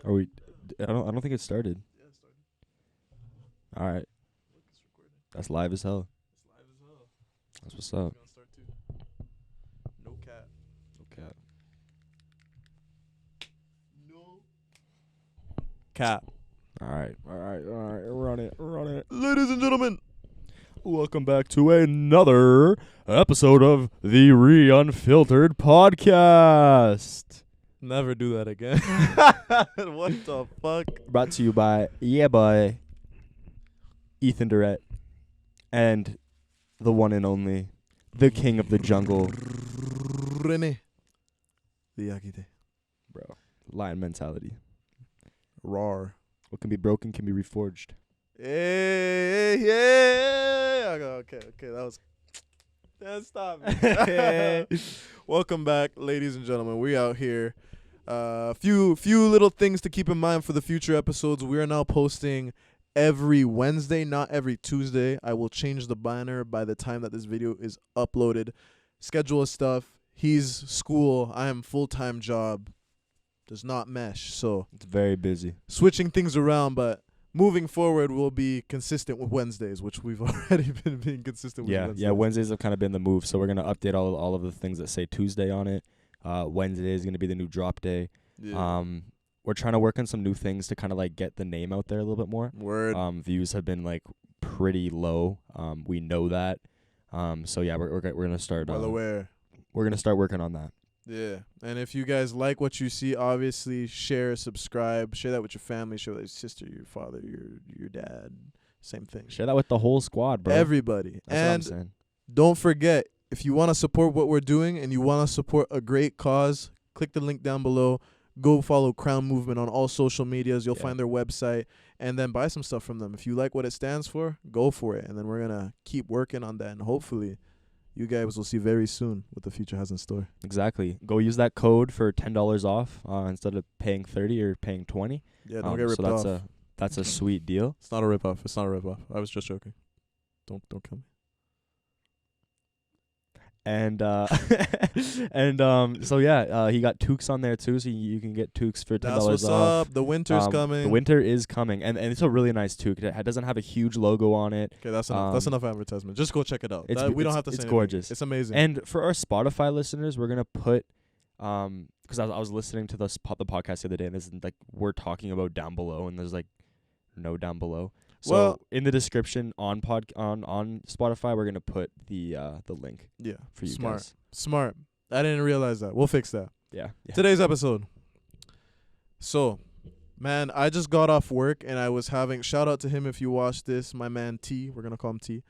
Are we? I don't think it started. Yeah, it started. All right, Look, it's recording. that's live as hell. It's live as hell. That's what's It's up. gonna start too. No cap. Okay. No cap. All right. Run it. Ladies and gentlemen, Welcome back to another episode of the Unfiltered podcast. never do that again. What the fuck? Brought to you by Ethan Durrett and the one and only, the king of the jungle, René. bro. Lion mentality. Rawr. What can be broken can be reforged. Hey, yeah. Okay. That was. Stop. Welcome back, ladies and gentlemen. We out here. Few little things to keep in mind for the future episodes. We are now posting every Wednesday, not every Tuesday. I will change the banner by the time that this video is uploaded. Schedule of stuff. He's school. I am full-time job. Does not mesh. So It's very busy. switching things around, but moving forward, we'll be consistent with Wednesdays, which we've already been being consistent with. Yeah. Wednesdays have kind of been the move, so we're gonna update all of the things that say Tuesday on it. Wednesday is gonna be the new drop day. Yeah. We're trying to work on some new things to kind of like get the name out there a little bit more. Word. Views have been like pretty low. We know that. So yeah, we're gonna start. Well aware. We're gonna start working on that. Yeah. And if you guys like what you see, obviously share, subscribe, share that with your family, share that with your sister, your father, your dad. Same thing. Share that with the whole squad, bro. Everybody. That's what I'm saying. Don't forget, if you want to support what we're doing and you want to support a great cause, click the link down below. Go follow Crown Movement on all social medias. You'll find their website, and then buy some stuff from them. If you like what it stands for, go for it. And then we're going to keep working on that, and hopefully you guys will see very soon what the future has in store. Exactly. Go use that code for $10 off instead of paying $30 or paying $20. Yeah, don't get ripped off. That's a sweet deal. It's not a rip-off. It's not a rip-off. I was just joking. Don't kill me. And so yeah, he got toques on there too, so you can get toques for $10 That's what's off. up. The winter's coming. The winter is coming, and it's a really nice toque. It doesn't have a huge logo on it. Okay, that's enough. That's enough advertisement. Just go check it out. It's- We don't it's- have to say it's anything. gorgeous. It's amazing. And for our Spotify listeners, we're gonna put because I was listening to the podcast the other day, and this is like we're talking about down below, and there's like no down below. So Well- in the description on Spotify, we're gonna put the link yeah, for you smart. guys. Smart. I didn't realize that. We'll fix that. Yeah. Today's episode. So, man, I just got off work and I was having shout out to him if you watch this, my man T. We're gonna call him T.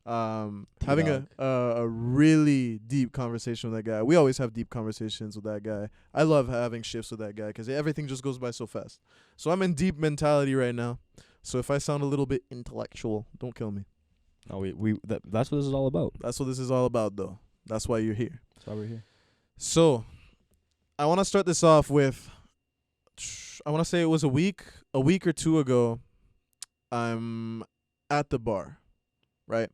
Having a really deep conversation with that guy. We always have deep conversations with that guy. I love having shifts with that guy because everything just goes by so fast. So I'm in deep mentality right now. So if I sound a little bit intellectual, don't kill me. No, that's what this is all about. That's what this is all about, though. That's why you're here. That's why we're here. So, I want to start this off with, I want to say it was a week or two ago, I'm at the bar, right?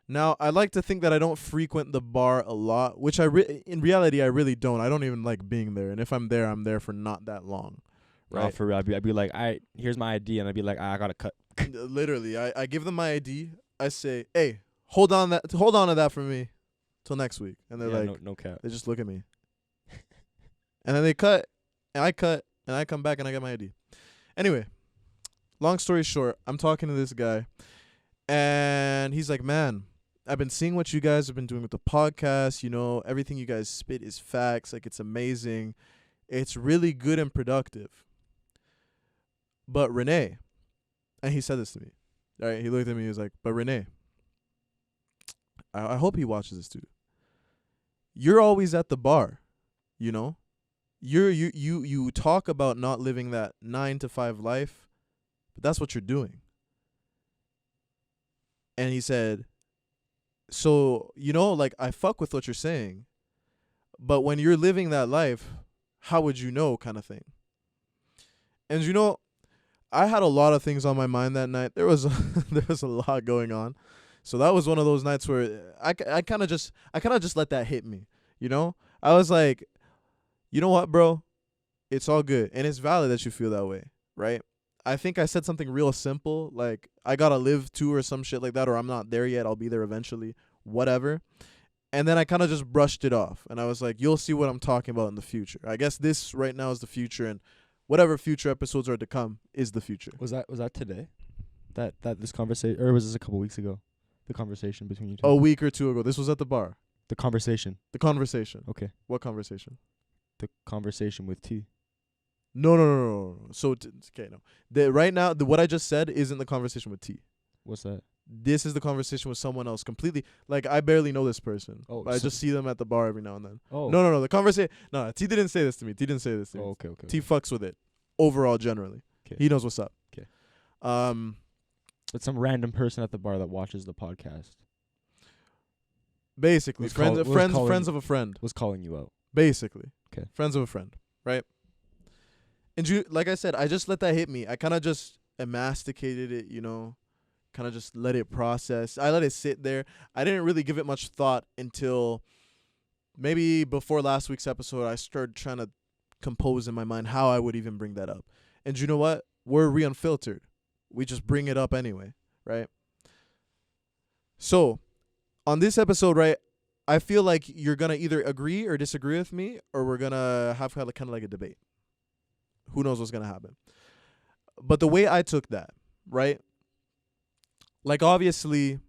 Now, I like to think that I don't frequent the bar a lot, which in reality, I really don't. I don't even like being there. And if I'm there for not that long, right? No, for real, I'd be like, here's my ID, and I'd be like, I gotta cut. Literally, I give them my ID. I say, hey, hold on to that for me till next week. And they're like, no cap. they just look at me. And then they cut, and I cut, and I come back and I get my ID. Anyway, long story short, I'm talking to this guy, and he's like, man, I've been seeing what you guys have been doing with the podcast. You know, everything you guys spit is facts. Like, it's amazing. It's really good and productive. But René, and he said this to me, right? He looked at me, he was like, but René, I hope he watches this too. You're always at the bar, you know? You talk about not living that 9-to-5 life, but that's what you're doing. And he said, so, you know, like, I fuck with what you're saying, but when you're living that life, how would you know, kind of thing. And, you know, I had a lot of things on my mind that night. There was a lot going on. So that was one of those nights where I kind of just let that hit me, you know? I was like, you know what, bro? It's all good. And it's valid that you feel that way, right? I think I said something real simple, like I gotta live too or some shit like that, or I'm not there yet, I'll be there eventually, whatever. And then I kind of just brushed it off. And I was like, you'll see what I'm talking about in the future. I guess this right now is the future, and whatever future episodes are to come is the future. Was that today? That this conversation, or was this a couple weeks ago? The conversation between you two. A week or two ago. This was at the bar. The conversation. The conversation. Okay. What conversation? The conversation with T. No. So, okay, no. Right now, what I just said isn't the conversation with T. What's that? This is the conversation with someone else completely. Like, I barely know this person. Oh, but I just see them at the bar every now and then. Oh. No. The conversation. No, T didn't say this to me. Oh, okay. T fucks with it. Overall, generally. 'Kay. He knows what's up. 'Kay. But some random person at the bar that watches the podcast basically, friends of a friend. was calling you out. Basically. 'Kay. Friends of a friend, right? And like I said, I just let that hit me. I kind of just masticated it, kind of just let it process. I let it sit there. I didn't really give it much thought until maybe before last week's episode. I started trying to compose in my mind how I would even bring that up. And you know what? We're Unfiltered. We just bring it up anyway, right? So, on this episode, right, I feel like you're going to either agree or disagree with me, or we're going to have kind of like a debate. Who knows what's going to happen? But the way I took that, right, like obviously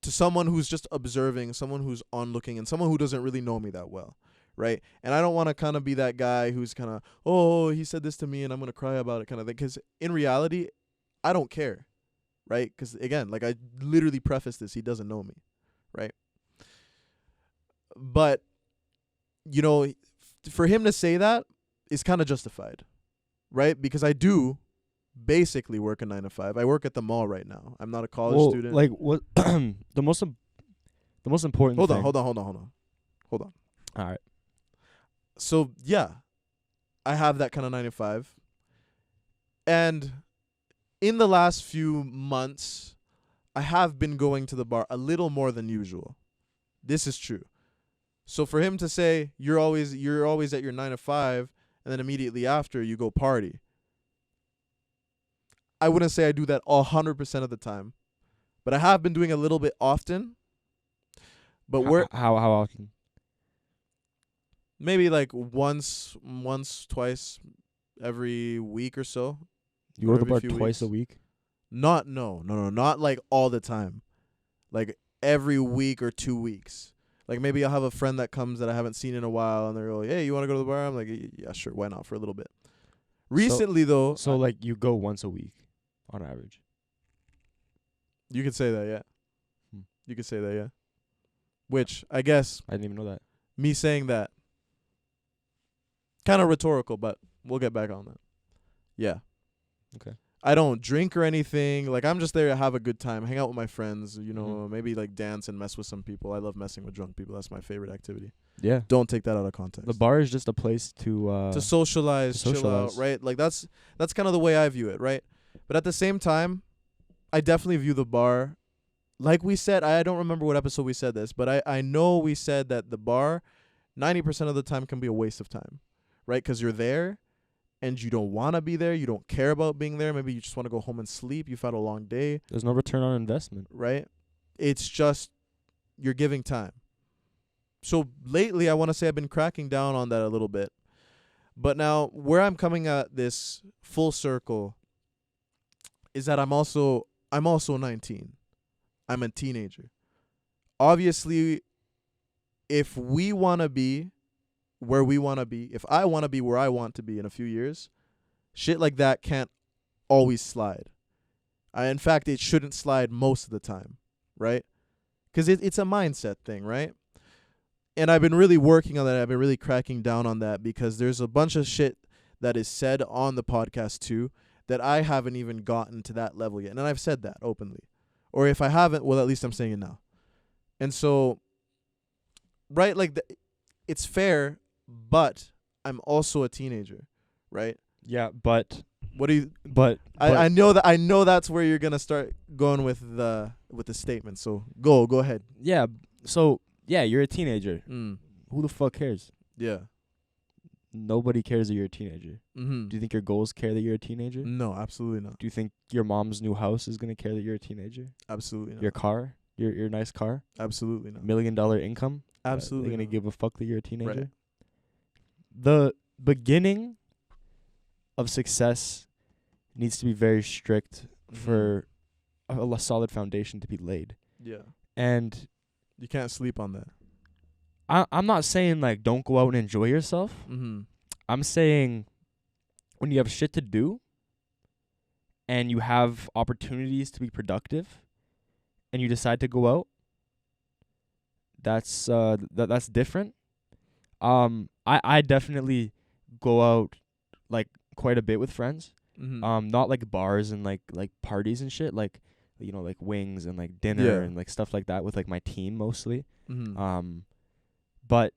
to someone who's just observing, someone who's onlooking, and someone who doesn't really know me that well, right? And I don't want to kind of be that guy who's kind of, oh, he said this to me and I'm going to cry about it kind of thing. Because in reality, I don't care, right? Because, again, like I literally prefaced this, he doesn't know me, right? But, for him to say that is kind of justified, right? Because I do basically work a 9 to 5. I work at the mall right now. I'm not a college student. Like what? the most important. Hold thing. on. All right. So yeah, I have that kind of 9 to 5, and in the last few months, I have been going to the bar a little more than usual. This is true. So for him to say you're always at your 9 to 5, and then immediately after you go party, I wouldn't say I do that 100% of the time, but I have been doing a little bit often. But how often? Maybe like once, twice, every week or so. You go to the bar twice a week? No, not like all the time. Like every week or 2 weeks. Like maybe I'll have a friend that comes that I haven't seen in a while, and they're like, hey, you want to go to the bar? I'm like, yeah, sure, why not, for a little bit. Recently, though. So like you go once a week on average? You could say that, yeah. You could say that, yeah. Which, I guess. I didn't even know that. Me saying that. Kind of rhetorical, but we'll get back on that. Yeah. Okay. I don't drink or anything. Like, I'm just there to have a good time, hang out with my friends, maybe like dance and mess with some people. I love messing with drunk people. That's my favorite activity. Yeah. Don't take that out of context. The bar is just a place to socialize, chill out, right? Like that's kind of the way I view it, right? But at the same time, I definitely view the bar, like we said, I don't remember what episode we said this, but I know we said that the bar 90% of the time can be a waste of time, right? Because you're there and you don't want to be there. You don't care about being there. Maybe you just want to go home and sleep. You've had a long day. There's no return on investment. Right? It's just you're giving time. So lately, I want to say I've been cracking down on that a little bit. But now where I'm coming at this full circle is that I'm also 19. I'm a teenager. Obviously, if we want to be where we want to be, if I want to be where I want to be in a few years, shit like that can't always slide. In fact, it shouldn't slide most of the time, right? Because it's a mindset thing, right? And I've been really working on that. I've been really cracking down on that because there's a bunch of shit that is said on the podcast too that I haven't even gotten to that level yet. And I've said that openly. Or if I haven't, well, at least I'm saying it now. And so, right, like, it's fair, but I'm also a teenager, right? Yeah, but what do you? But I know that. I know that's where you're gonna start going with the statement. So go ahead. Yeah. So yeah, you're a teenager. Mm. Who the fuck cares? Yeah. nobody cares that you're a teenager. Mm-hmm. Do you think your goals care that you're a teenager? No, absolutely not. Do you think your mom's new house is gonna care that you're a teenager? Absolutely not. Your car, your nice car, Absolutely not. $1 million income. Absolutely They're gonna not. give a fuck that you're a teenager. Right. The beginning of success needs to be very strict for a solid foundation to be laid. Yeah. And You can't sleep on that. I'm not saying like don't go out and enjoy yourself. Mm-hmm. I'm saying when you have shit to do and you have opportunities to be productive and you decide to go out, that's that's different. I definitely go out like quite a bit with friends. Mm-hmm. Not like bars and like parties and shit, like like wings and like dinner Yeah. and like stuff like that with like my team mostly. Mm-hmm. But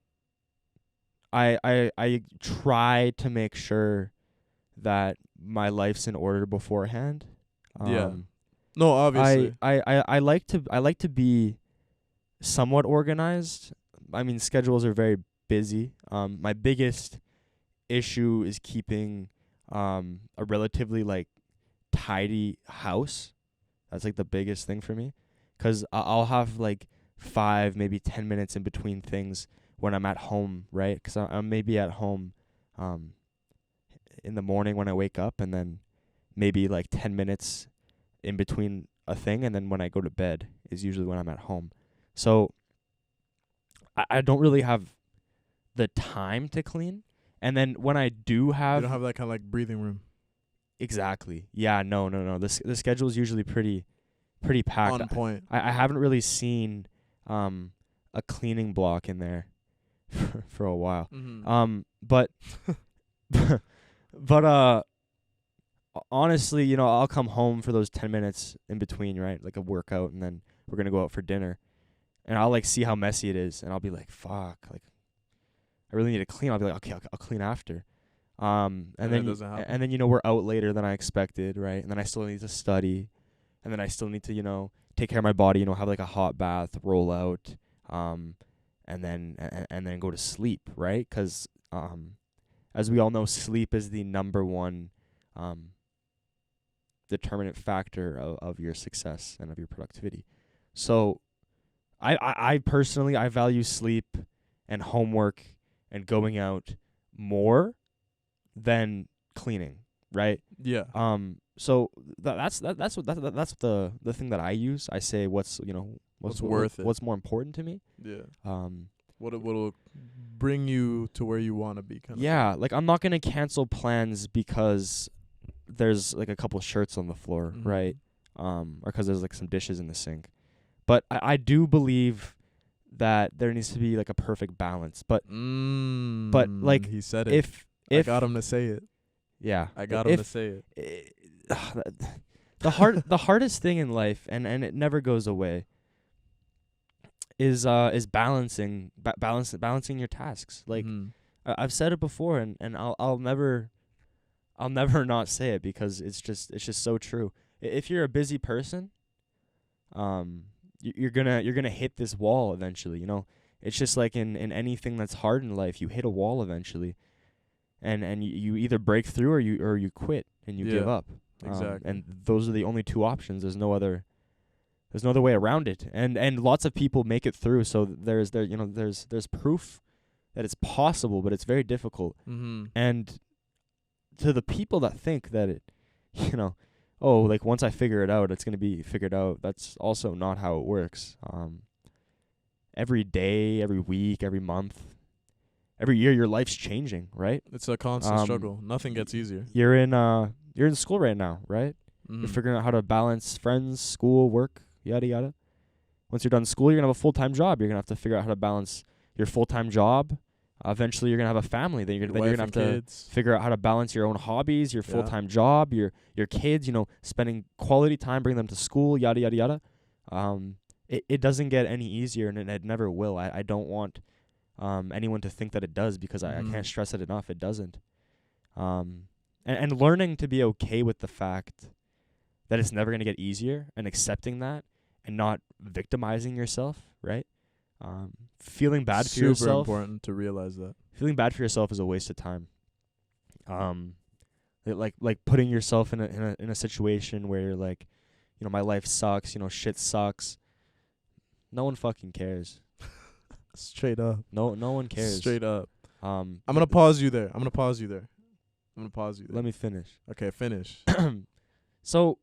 I try to make sure that my life's in order beforehand. Yeah. No, obviously. I like to be somewhat organized. I mean, schedules are very busy. My biggest issue is keeping a relatively like tidy house. That's like the biggest thing for me, 'cause I'll have like 5 maybe 10 minutes in between things when I'm at home, right? 'Cause I'm maybe at home in the morning when I wake up, and then maybe like 10 minutes in between a thing, and then when I go to bed is usually when I'm at home. So I don't really have the time to clean. And then when I do you have, don't have that kind of like breathing room. exactly. Yeah, no. The schedule is usually pretty packed. On point. I haven't really seen a cleaning block in there for a while. Mm-hmm. But honestly, I'll come home for those 10 minutes in between, right? Like a workout, and then we're going to go out for dinner. And I'll like see how messy it is, and I'll be like, fuck, like I really need to clean. I'll be like, okay, I'll clean after. And then it doesn't happen. and then we're out later than I expected, right? And then I still need to study, and then I still need to take care of my body, have like a hot bath, roll out, and then go to sleep, right? 'Cause as we all know, sleep is the number one determinant factor of your success and of your productivity. So I personally, I value sleep and homework and going out more than cleaning, right? Yeah. So that's the thing that I use. I say what's worth it. what's more important to me. Yeah. What'll bring you to where you want to be, kind of. Yeah, like I'm not gonna cancel plans because there's like a couple shirts on the floor, Mhm. right? Or 'cause there's like some dishes in the sink. But I do believe that there needs to be like a perfect balance. But like he said it. if I got him to say it. yeah, I got him to say it. the hardest thing in life, and it never goes away, is balancing your tasks. Like Mhm. I've said it before, and I'll never not say it, because it's just so true. If you're a busy person, you're gonna hit this wall eventually. It's just like in anything that's hard in life, you hit a wall eventually, and you either break through or you quit and you give Yeah, up. exactly. And those are the only two options. There's no other way around it. And lots of people make it through. So there's proof that it's possible, but it's very difficult. Mm-hmm. And to the people that think that it, oh, like once I figure it out, it's going to be figured out. That's also not how it works. Every day, every week, every month, every year, your life's changing, right? It's a constant struggle. Nothing gets easier. You're in school right now, right? Mm-hmm. You're figuring out how to balance friends, school, work, yada, yada. Once you're done school, you're going to have a full-time job. You're going to have to figure out how to balance your full-time job. Eventually, you're going to have a family. Then you're going to have to figure out how to balance your own hobbies, your full-time job, your kids, spending quality time, bring them to school, yada, yada, yada. It doesn't get any easier, and it never will. I don't want anyone to think that it does, because I can't stress it enough. It doesn't. And learning to be okay with the fact that it's never going to get easier, and accepting that, and not victimizing yourself, right? Feeling bad for yourself. Super important to realize that. feeling bad for yourself is a waste of time. Like putting yourself in a situation where you're like, you know, my life sucks, you know, shit sucks. No one fucking cares. Straight up. No one cares. Straight up. I'm gonna pause you there. Let me finish. Okay, finish. So,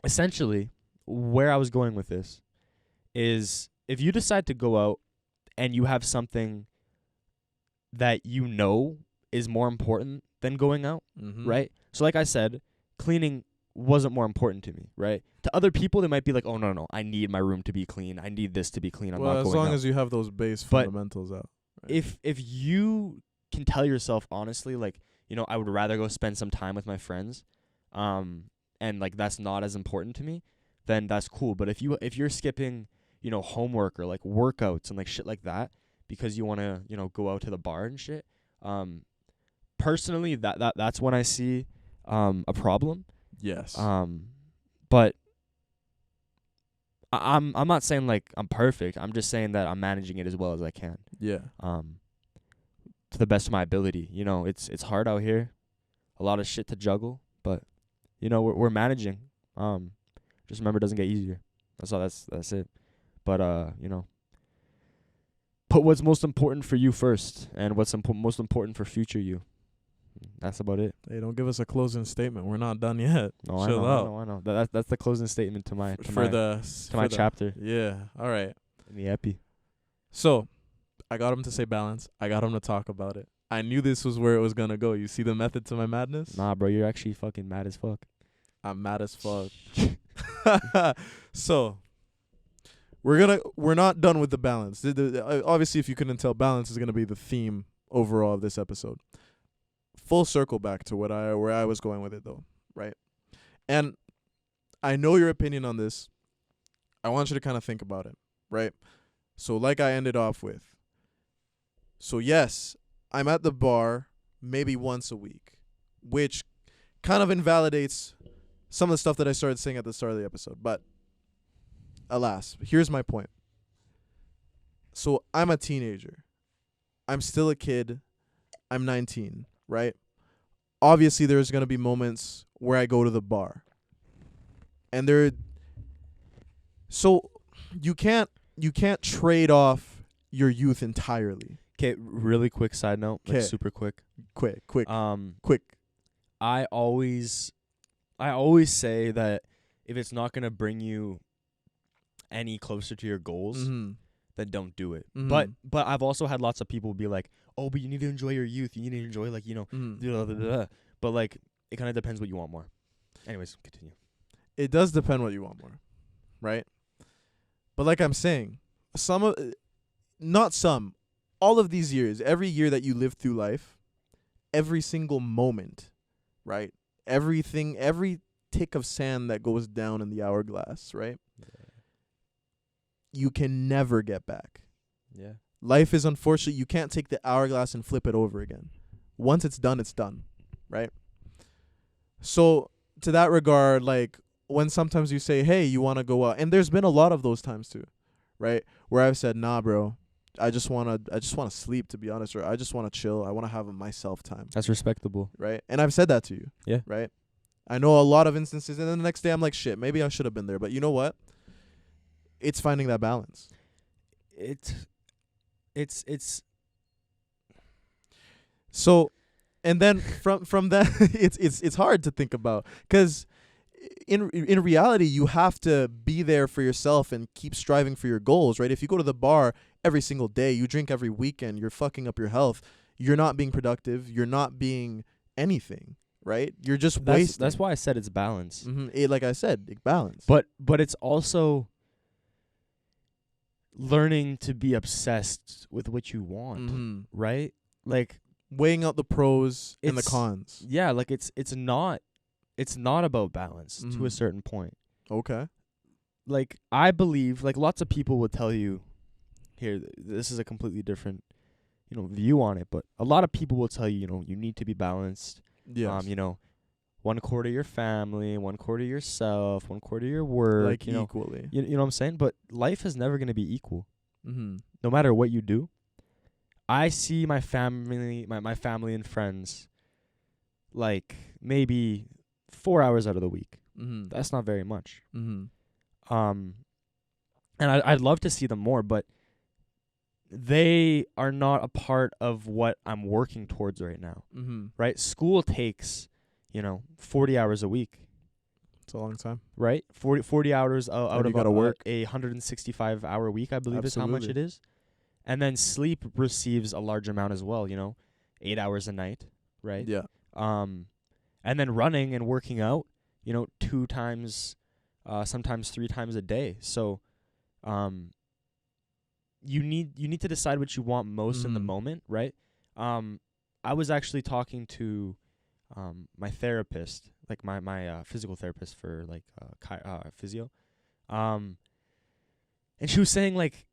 essentially, where I was going with this is if you decide to go out and you have something that you know is more important than going out, right? So like I said, cleaning wasn't more important to me, right? To other people, they might be like, oh, no, I need my room to be clean. I need this to be clean. I'm not going out. As long as you have those base fundamentals out. Right? If you can tell yourself honestly, like, you know, I would rather go spend some time with my friends, and like that's not as important to me, then that's cool. But if you're skipping, you know, homework or like workouts and like shit like that because you want to, you know, go out to the bar and shit, personally that's when I see a problem. Yes. But I'm not saying like I'm perfect. I'm just saying that I'm managing it as well as I can. Yeah. To the best of my ability. You know, it's hard out here. A lot of shit to juggle, but you know, we're managing. Just remember it doesn't get easier. That's all. That's it. But you know, put what's most important for you first and what's most important for future you. That's about it. Hey, don't give us a closing statement. We're not done yet. No, Chill out. I know. That's the closing statement to my chapter. Yeah. All right. In the epi. So, I got him to say balance. I got him to talk about it. I knew this was where it was gonna go. You see the method to my madness? Nah, bro, you're actually fucking mad as fuck. I'm mad as fuck. So, we're not done with the balance. Obviously, if you couldn't tell, balance is gonna be the theme overall of this episode. Full circle back to where I was going with it though, right? And I know your opinion on this. I want you to kind of think about it, right? So like I ended off with. So yes, I'm at the bar maybe once a week, which kind of invalidates some of the stuff that I started saying at the start of the episode. But alas, here's my point. So I'm a teenager. I'm still a kid. I'm 19, right? Obviously, there's going to be moments where I go to the bar. And so you can't trade off your youth entirely. Okay, really quick side note, like super quick. Quick. Quick. I always say that if it's not gonna bring you any closer to your goals, then don't do it. But I've also had lots of people be like, oh, but you need to enjoy your youth. You need to enjoy, like, you know, blah, blah, blah. But like it kind of depends what you want more. Anyways, continue. It does depend what you want more, right? But like I'm saying, all of these years, every year that you live through life, every single moment, right? Everything, every tick of sand that goes down in the hourglass, right? Yeah. You can never get back. Yeah. Life is unfortunate. You can't take the hourglass and flip it over again. Once it's done, right? So to that regard, like when sometimes you say, hey, you want to go out, and there's been a lot of those times too, right? Where I've said, nah, bro, I just want to sleep, to be honest, or I just want to chill. I want to have a myself time. That's respectable. Right? And I've said that to you. Yeah. Right? I know a lot of instances, and then the next day I'm like, shit, maybe I should have been there. But you know what? It's finding that balance. It's so, and then from that, it's hard to think about, because in reality, you have to be there for yourself and keep striving for your goals, right? If you go to the bar every single day, you drink every weekend, you're fucking up your health. You're not being productive. You're not being anything, right? You're just wasting. That's why I said it's balance. Like I said, balance. But it's also learning to be obsessed with what you want, right? Like weighing out the pros and the cons. Yeah, like it's not about balance to a certain point. Okay. Like I believe, like lots of people would tell you, here, this is a completely different, you know, view on it, but a lot of people will tell you, you know, you need to be balanced. Yes. You know, 1/4 your family, 1/4 yourself, 1/4 your work. Like you equally. Know, you know what I'm saying? But life is never going to be equal. No matter what you do. I see my family and friends like maybe 4 hours out of the week. Mm-hmm. That's not very much. Mm-hmm. And I'd love to see them more, but they are not a part of what I'm working towards right now. Mm-hmm. Right? School takes, 40 hours a week. It's a long time. Right? 40 hours out you of gotta work. a 165 hour week, I believe is how much it Absolutely. is. And then sleep receives a large amount as well, 8 hours a night, right? Yeah. And then running and working out, 2 times, sometimes 3 times a day. So, you need to decide what you want most in the moment, right? I was actually talking to my therapist, like my physical therapist for like physio, and she was saying like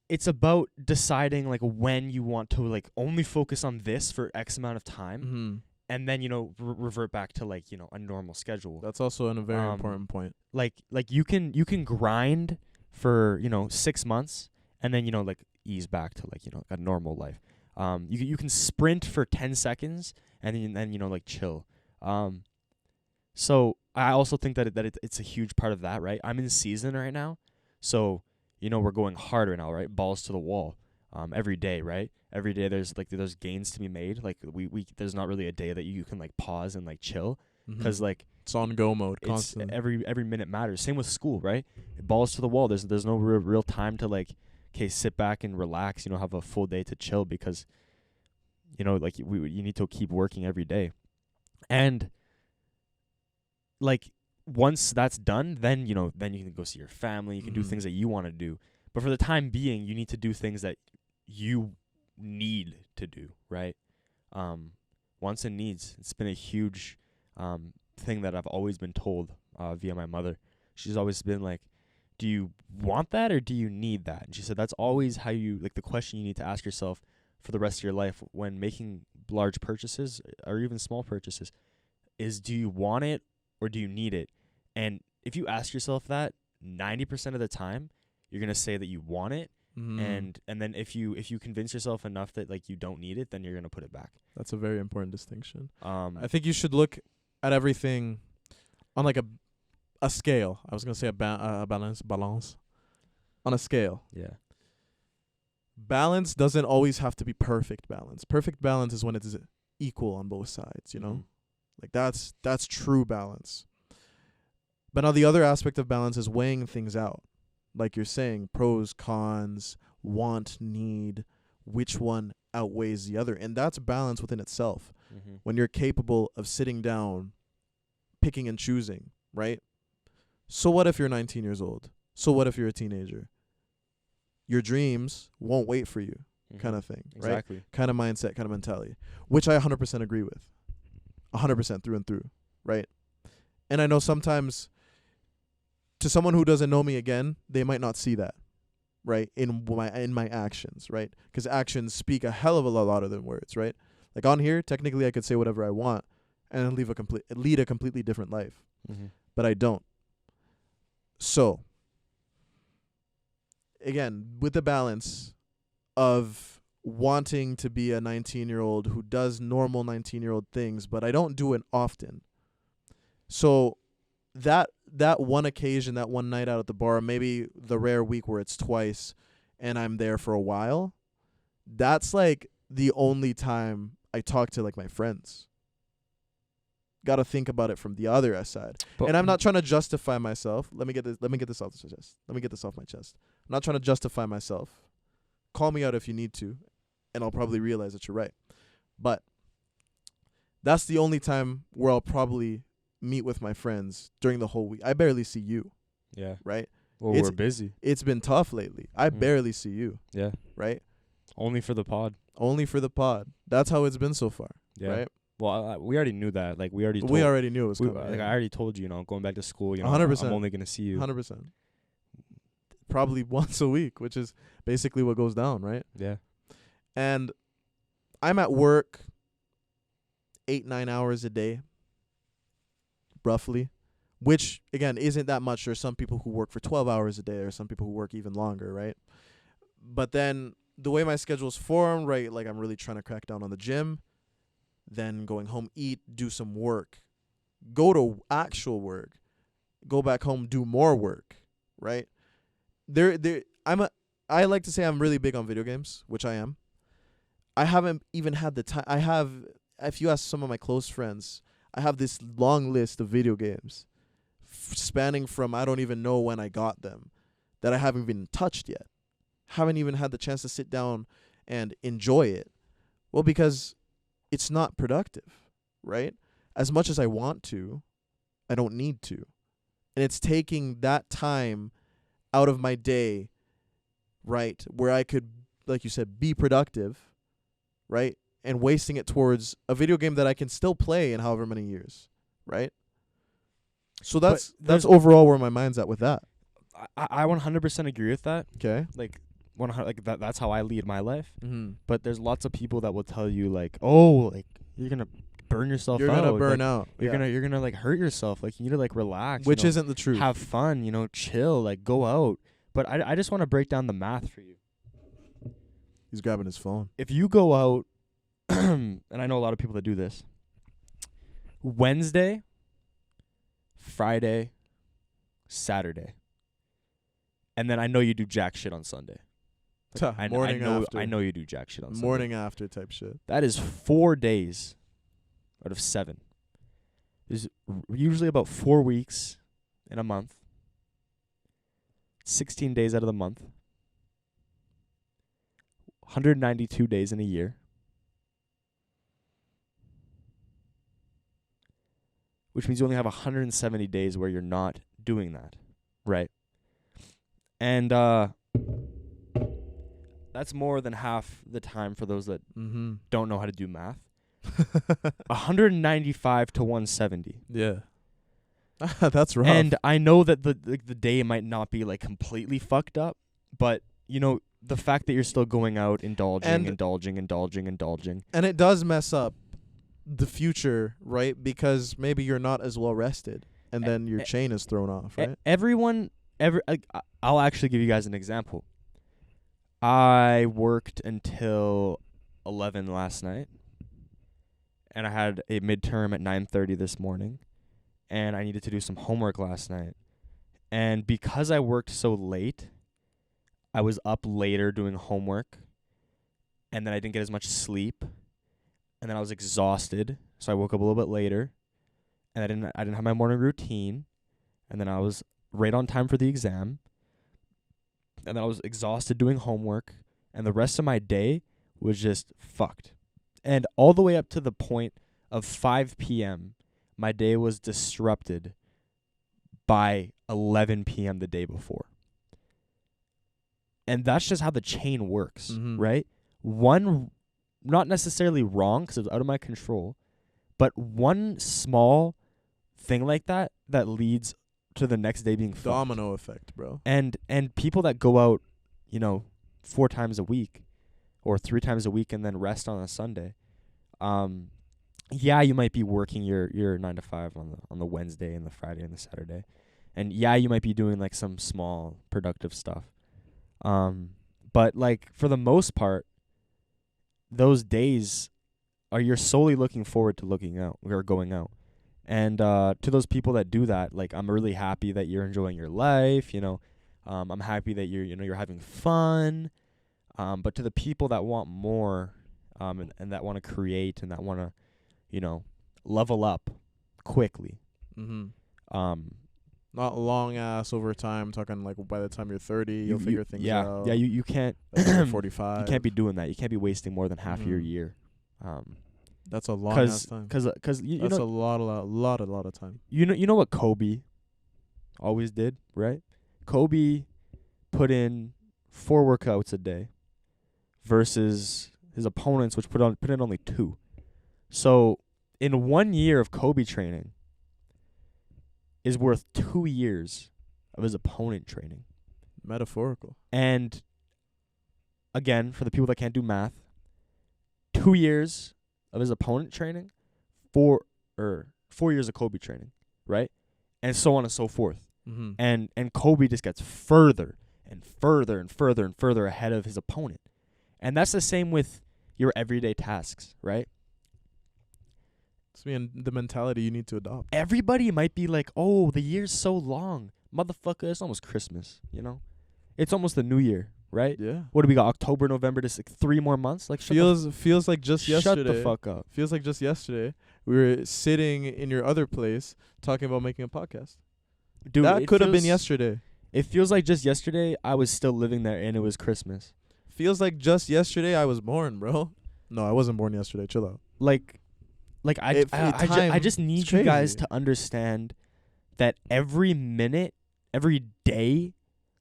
it's about deciding like when you want to like only focus on this for X amount of time, Mm-hmm. and then revert back to like a normal schedule. That's also a very important point. Like you can grind for 6 months and then like ease back to like a normal life. You can sprint for 10 seconds and then like chill. So I also think that it's a huge part of that, right? I'm in season right now, so we're going hard right now, right? Balls to the wall. Every day, right? Every day there's gains to be made. Like we there's not really a day that you can like pause and like chill, because like it's on go mode it's constantly. every minute matters. Same with school, right? Balls to the wall. There's no real time to like sit back and relax. Have a full day to chill, because like you need to keep working every day, and like once that's done, then then you can go see your family. You can do things that you want to do. But for the time being, you need to do things that you need to do, right? Wants and needs. It's been a huge thing that I've always been told via my mother. She's always been like, do you want that or do you need that? And she said that's always how you, like, the question you need to ask yourself for the rest of your life when making large purchases or even small purchases is, do you want it or do you need it? And if you ask yourself that, 90% of the time, you're going to say that you want it. And then if you convince yourself enough that like you don't need it, then you're going to put it back. That's a very important distinction. I think you should look at everything on like a scale. I was going to say a balance on a scale. Yeah. Balance doesn't always have to be perfect balance. Perfect balance is when it is equal on both sides, Like that's true balance. But now the other aspect of balance is weighing things out. Like you're saying, pros, cons, want, need, which one outweighs the other. And that's balance within itself. When you're capable of sitting down, picking and choosing, right? So what if you're 19 years old? So what if you're a teenager? Your dreams won't wait for you, kind of thing, right? Exactly. Kind of mindset, kind of mentality, which I 100% agree with. 100% through and through, right? And I know sometimes, to someone who doesn't know me again, they might not see that, right? In my actions, right? Because actions speak a hell of a lot louder than words, right? Like on here, technically I could say whatever I want and lead a completely different life, but I don't. So, again, with the balance of wanting to be a 19-year-old who does normal 19-year-old things, but I don't do it often. So that one occasion, that one night out at the bar, maybe the rare week where it's twice and I'm there for a while, that's like the only time I talk to like my friends. Got to think about it from the other side. And I'm not trying to justify myself. Let me get this off my chest. Let me get this off my chest. I'm not trying to justify myself. Call me out if you need to, and I'll probably realize that you're right. But that's the only time where I'll probably meet with my friends during the whole week. I barely see you. Yeah. Right? Well, we're busy. It's been tough lately. I barely see you. Yeah. Right? Only for the pod. Only for the pod. That's how it's been so far. Yeah. Right? Well, we already knew that. Like we already knew it was coming. Like I already told you, going back to school, 100%. I'm only going to see you. 100%. Probably once a week, which is basically what goes down, right? Yeah. And I'm at work 8-9 hours a day, roughly, which, again, isn't that much. There's some people who work for 12 hours a day or some people who work even longer, right? But then the way my schedule's formed, right, like I'm really trying to crack down on the gym, then going home, eat, do some work, go to actual work, go back home, do more work, right? I like to say I'm really big on video games, which I am. I haven't even had the time. If you ask some of my close friends, I have this long list of video games spanning from I don't even know when I got them that I haven't even touched yet. Haven't even had the chance to sit down and enjoy it. Well, because it's not productive, right? As much as I want to, I don't need to. And it's taking that time out of my day, right, where I could, like you said, be productive, right, and wasting it towards a video game that I can still play in however many years, right? So that's overall where my mind's at with that. I 100% agree with that. Okay. Like 100, like that's how I lead my life. Mm-hmm. But there's lots of people that will tell you like, oh, like you're gonna burn yourself out. You're gonna burn out. You're gonna like hurt yourself. Like you need to like relax. Which isn't the truth. Have fun. Chill. Like go out. But I just want to break down the math for you. He's grabbing his phone. If you go out, and I know a lot of people that do this. Wednesday, Friday, Saturday. And then I know you do jack shit on Sunday. Like, Morning after. I know you do jack shit on Sunday. Morning after type shit. That is 4 days out of 7. There's usually about 4 weeks in a month. 16 days out of the month. 192 days in a year. Which means you only have 170 days where you're not doing that, right? And that's more than half the time for those that don't know how to do math. 195 to 170. Yeah. That's rough. And I know that the day might not be like completely fucked up, but the fact that you're still going out, indulging. And it does mess up the future, right? Because maybe you're not as well rested, and then your chain is thrown off, right? I'll actually give you guys an example. I worked until 11 last night, and I had a midterm at 9:30 this morning, and I needed to do some homework last night. And because I worked so late, I was up later doing homework, and then I didn't get as much sleep, and then I was exhausted, so I woke up a little bit later, and I didn't have my morning routine, and then I was right on time for the exam, and then I was exhausted doing homework, and the rest of my day was just fucked. And all the way up to the point of 5 p.m., my day was disrupted by 11 p.m. the day before. And that's just how the chain works, right? One, not necessarily wrong because it was out of my control, but one small thing like that leads to the next day being domino effect, bro. And people that go out, 4 times a week or 3 times a week and then rest on a Sunday, you might be working your 9 to 5 on the Wednesday and the Friday and the Saturday, and you might be doing like some small productive stuff, but like for the most part, those days you're solely looking forward to going out. And to those people that do that, like I'm really happy that you're enjoying your life, I'm happy that you're having fun. But to the people that want more, and that want to create and that want to, level up quickly. Not long ass over time, talking like by the time you're 30, you'll figure things out. Yeah, you can't 45. You can't be doing that. You can't be wasting more than half your year. That's a long ass time. Cause that's a lot of time. You know what Kobe always did, right? Kobe put in 4 workouts a day versus his opponents, which put in only 2. So in 1 year of Kobe training is worth 2 years of his opponent training. Metaphorical. And again, for the people that can't do math, 2 years of his opponent training, 4 years of Kobe training, right? And so on and so forth. And Kobe just gets further and further and further and further ahead of his opponent. And that's the same with your everyday tasks, right? It's the mentality you need to adopt. Everybody might be like, "Oh, the year's so long. Motherfucker, it's almost Christmas, you know? It's almost the new year, right? Yeah. What do we got? October, November, just like 3 more months? Like Feels like just yesterday. Shut the fuck up. Feels like just yesterday we were sitting in your other place talking about making a podcast. Dude, that could have been yesterday. It feels like just yesterday I was still living there and it was Christmas. Feels like just yesterday I was born, bro. No, I wasn't born yesterday. Chill out. Like I just need you guys crazy. to understand that every minute, every day,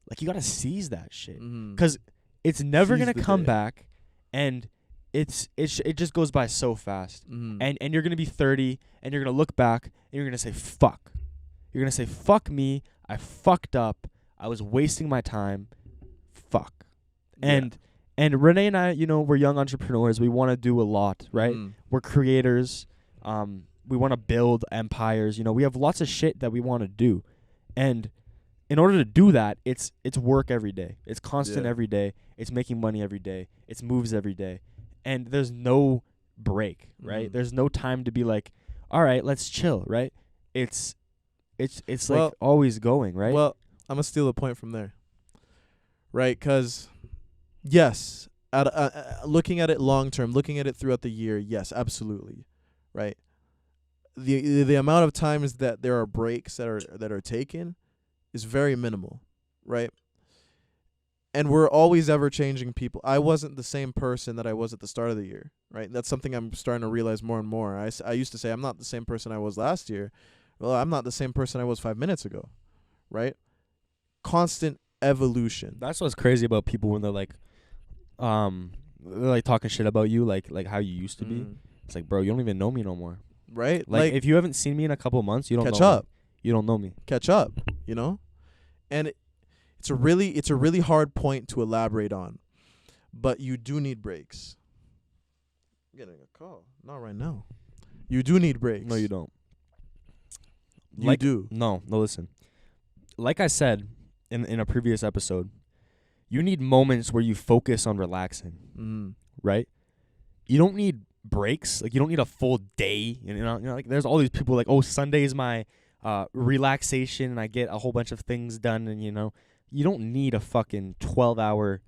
like you gotta seize that shit, Mm-hmm. 'cause it's never Seize gonna the come day. back, and it just goes by so fast. Mm-hmm. And you're gonna be 30, and you're gonna look back, and you're gonna say fuck. You're gonna say fuck me. I fucked up. I was wasting my time. Fuck. And René and I, we're young entrepreneurs. We want to do a lot, right? Mm. We're creators. We want to build empires. We have lots of shit that we want to do. And in order to do that, it's work every day. It's constant every day. It's making money every day. It's moves every day. And there's no break, right? Mm. There's no time to be like, all right, let's chill, right? It's Well, like always going, right? Well, I'm going to steal a point from there. Right? Because, yes, looking at it long term, looking at it throughout the year, yes, absolutely. Right? The amount of times that there are breaks that are taken is very minimal, right? And we're always ever changing people. I wasn't the same person that I was at the start of the year, right? That's something I'm starting to realize more and more. I used to say I'm not the same person I was last year. Well, I'm not the same person I was 5 minutes ago, right? Constant evolution. That's what's crazy about people when they're like talking shit about you, like how you used to be. It's like, bro, you don't even know me no more. Right? Like if you haven't seen me in a couple months, you don't catch know up. me. You don't know me. Catch up, And it's a really hard point to elaborate on. But you do need breaks. I'm getting a call. Not right now. You do need breaks. No, you don't. You do. No, listen. Like I said in a previous episode, you need moments where you focus on relaxing, right? You don't need breaks. Like you don't need a full day. Like there's all these people like, oh, Sunday is my relaxation and I get a whole bunch of things done, and you don't need a fucking 12-hour,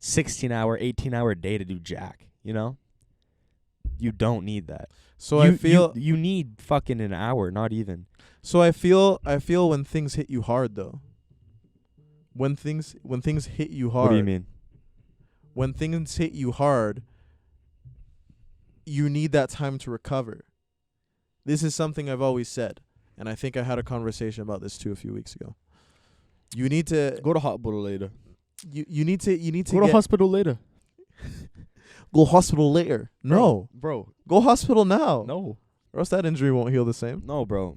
16-hour, 18-hour day to do jack, You don't need that. So I feel you need fucking an hour, not even. So I feel when things hit you hard though. When things hit you hard. What do you mean? When things hit you hard, you need that time to recover. This is something I've always said, and I think I had a conversation about this too a few weeks ago. You need to go to hospital later. You need to go to hospital later. Go hospital later. No, bro. Go hospital now. No, or else that injury won't heal the same. No, bro.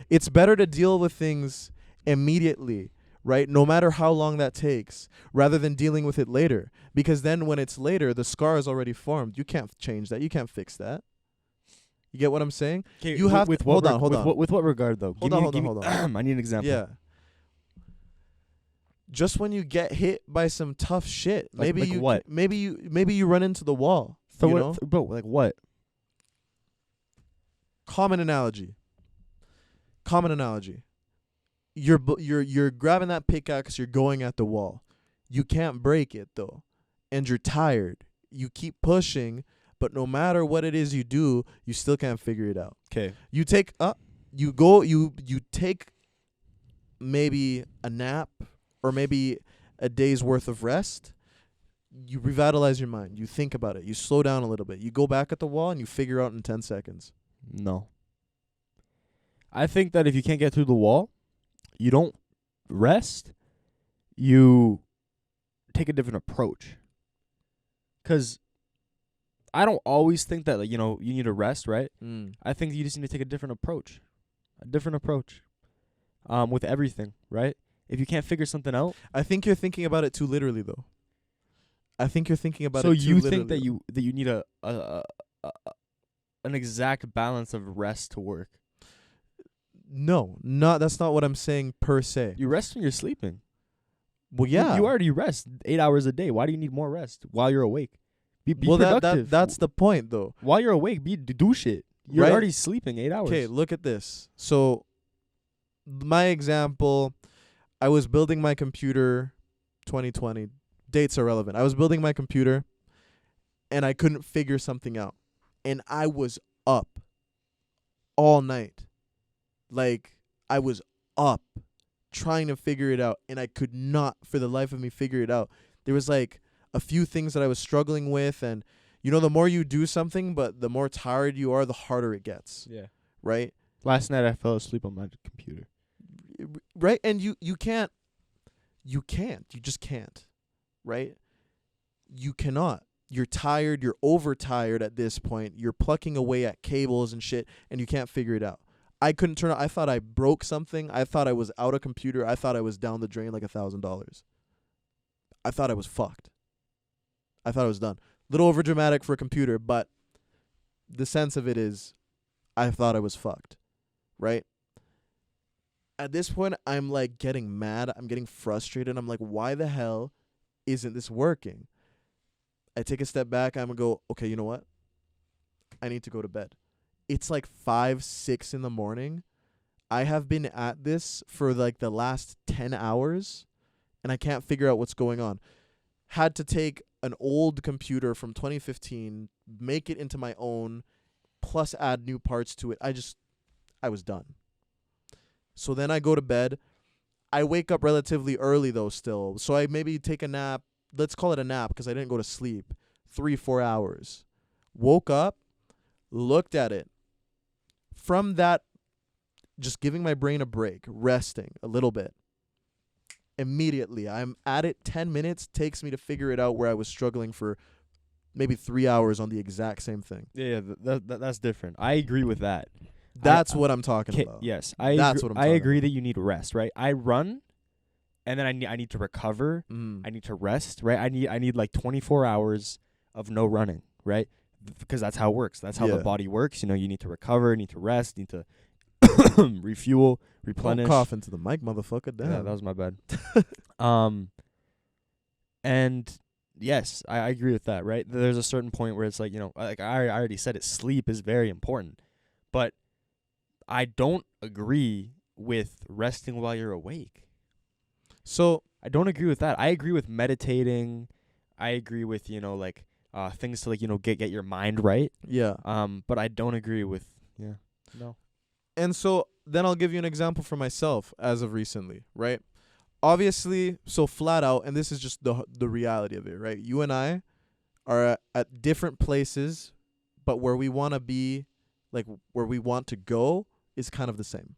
It's better to deal with things immediately, right? No matter how long that takes, rather than dealing with it later. Because then when it's later, the scar is already formed. You can't change that. You can't fix that. You get what I'm saying? You have to, hold on. With what regard though? Hold on. I need an example. Yeah. Just when you get hit by some tough shit, maybe you run into the wall. So bro, like what? Common analogy. You're grabbing that pickaxe, you're going at the wall. You can't break it though. And you're tired. You keep pushing, but no matter what it is you do, you still can't figure it out. Okay. You take maybe a nap or maybe a day's worth of rest. You revitalize your mind. You think about it. You slow down a little bit. You go back at the wall and you figure out in 10 seconds. No. I think that if you can't get through the wall, you don't rest. You take a different approach. 'Cause I don't always think that you need to rest, right? I think you just need to take a different approach. With everything, right? If you can't figure something out, I think you're thinking about it too literally though. I think you're thinking about so it too you literally. think that you need an exact balance of rest to work. No, that's not what I'm saying per se. You rest when you're sleeping. Well, yeah. You already rest 8 hours a day. Why do you need more rest while you're awake? Be well, productive. that's the point, though. While you're awake, do shit. You're Right? already sleeping 8 hours. Okay, look at this. So, my example, I was building my computer 2020. Dates are relevant. I was building my computer, and I couldn't figure something out. And I was up all night. Like, I was up trying to figure it out, and I could not, for the life of me, figure it out. There was, like, a few things that I was struggling with, and, you know, the more you do something, but the more tired you are, the harder it gets. Yeah. Right? Last night I fell asleep on my computer. Right? And you can't. You just can't. Right? You cannot. You're tired. You're overtired at this point. You're plucking away at cables and shit, and you can't figure it out. I couldn't turn it. I thought I broke something. I thought I was out of computer. I thought I was down the drain like $1,000. I thought I was fucked. I thought I was done. Little over dramatic for a computer, but the sense of it is I thought I was fucked. Right? At this point, I'm like getting mad. I'm getting frustrated. I'm like, why the hell isn't this working? I take a step back. I'm going to go, okay, you know what? I need to go to bed. It's like 5, 6 in the morning. I have been at this for like the last 10 hours, and I can't figure out what's going on. Had to take an old computer from 2015, make it into my own, plus add new parts to it. I was done. So then I go to bed. I wake up relatively early, though, still. So I maybe take a nap. Let's call it a nap because I didn't go to sleep. 3-4 hours. Woke up, looked at it. From that, just giving my brain a break, resting a little bit. Immediately, I'm at it. 10 minutes takes me to figure it out where I was struggling for maybe 3 hours on the exact same thing. Yeah, that's different. I agree with that. That's what I'm talking about. Yes, That's what I'm I talking agree about. that you need rest, right? I run, and then I need to recover. I need to rest, right? I need like 24 hours of no running, right? Because that's how it works. That's how the body works. You know, you need to recover, need to rest, need to refuel, replenish. Don't cough into the mic, motherfucker. Damn. Yeah, that was my bad. And yes, I agree with that, right? There's a certain point where it's like, you know, like I already said it, sleep is very important. But I don't agree with resting while you're awake. So I don't agree with that. I agree with meditating. I agree with, you know, like things to like, you know, get your mind right. yeah. But I don't agree with no. And so then I'll give you an example for myself as of recently, right? Obviously, so flat out, and this is just the reality of it, right? You and I are at different places, but where we want to be, like where we want to go is kind of the same,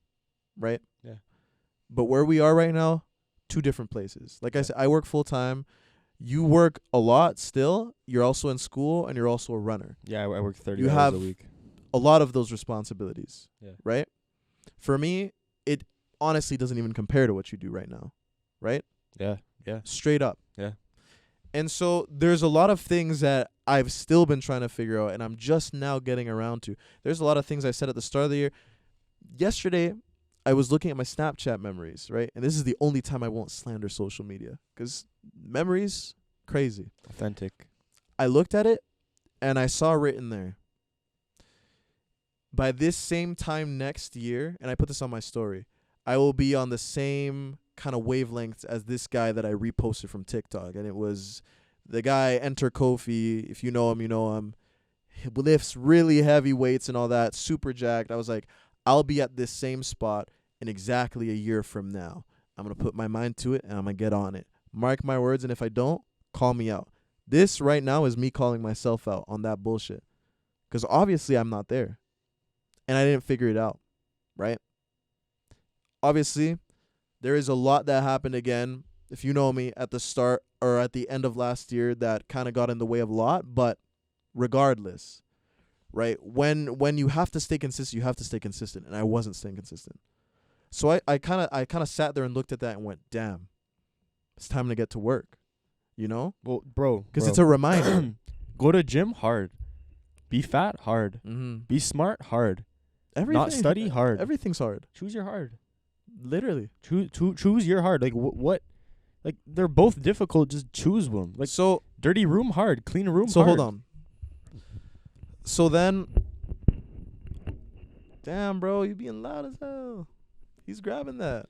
right? Yeah. But where we are right now, 2 different places. Like I said, I work full time. You work a lot still. You're also in school, and you're also a runner. Yeah, I work 30 You hours have a week. a lot of those responsibilities, Yeah. right? For me, it honestly doesn't even compare to what you do right now, right? Yeah, yeah. Straight up. Yeah. And so there's a lot of things that I've still been trying to figure out, and I'm just now getting around to. There's a lot of things I said at the start of the year. Yesterday, I was looking at my Snapchat memories, right? And this is the only time I won't slander social media, because memories, crazy. Authentic. I looked at it, and I saw written there, by this same time next year, and I put this on my story, I will be on the same kind of wavelengths as this guy that I reposted from TikTok. And it was the guy, Enter Kofi. If you know him, you know him. He lifts really heavy weights and all that, super jacked. I was like, I'll be at this same spot in exactly a year from now. I'm going to put my mind to it, and I'm going to get on it. Mark my words, and if I don't, call me out. This right now is me calling myself out on that bullshit. Because obviously I'm not there. And I didn't figure it out, right? Obviously, there is a lot that happened again, if you know me, at the start or at the end of last year that kind of got in the way of a lot. But regardless, right, when you have to stay consistent, you have to stay consistent. And I wasn't staying consistent. So I kind of sat there and looked at that and went, damn, it's time to get to work, you know? Well, bro. Because it's a reminder. Go to gym hard. Be fat hard. Mm-hmm. Be smart hard. Everything, Not study hard. Everything's hard. Choose your hard. Literally. Choose your hard. Like what? Like, they're both difficult. Just choose one. Like, so dirty room, hard. Clean room, so hard. hold on. So then, damn, bro, you being loud as hell. He's grabbing that.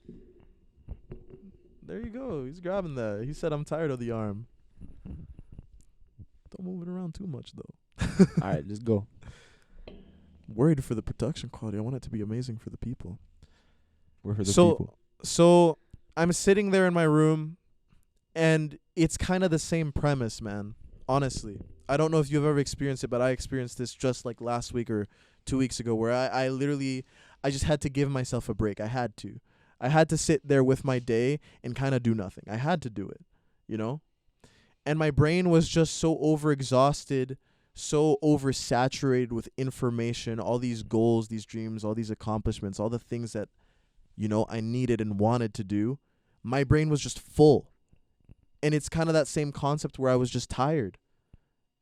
There you go. He's grabbing that. He said, "I'm tired of the arm." Don't move it around too much, though. All right, just go. Worried for the production quality. I want it to be amazing for the people. We're for the people. So I'm sitting there in my room, and it's kind of the same premise, man. Honestly, I don't know if you've ever experienced it, but I experienced this just like last week or 2 weeks ago, where I literally, I just had to give myself a break. I had to sit there with my day and kind of do nothing. I had to do it, you know? And my brain was just so overexhausted, so oversaturated with information, all these goals, these dreams, all these accomplishments, all the things that, you know, I needed and wanted to do. My brain was just full. And it's kind of that same concept where I was just tired.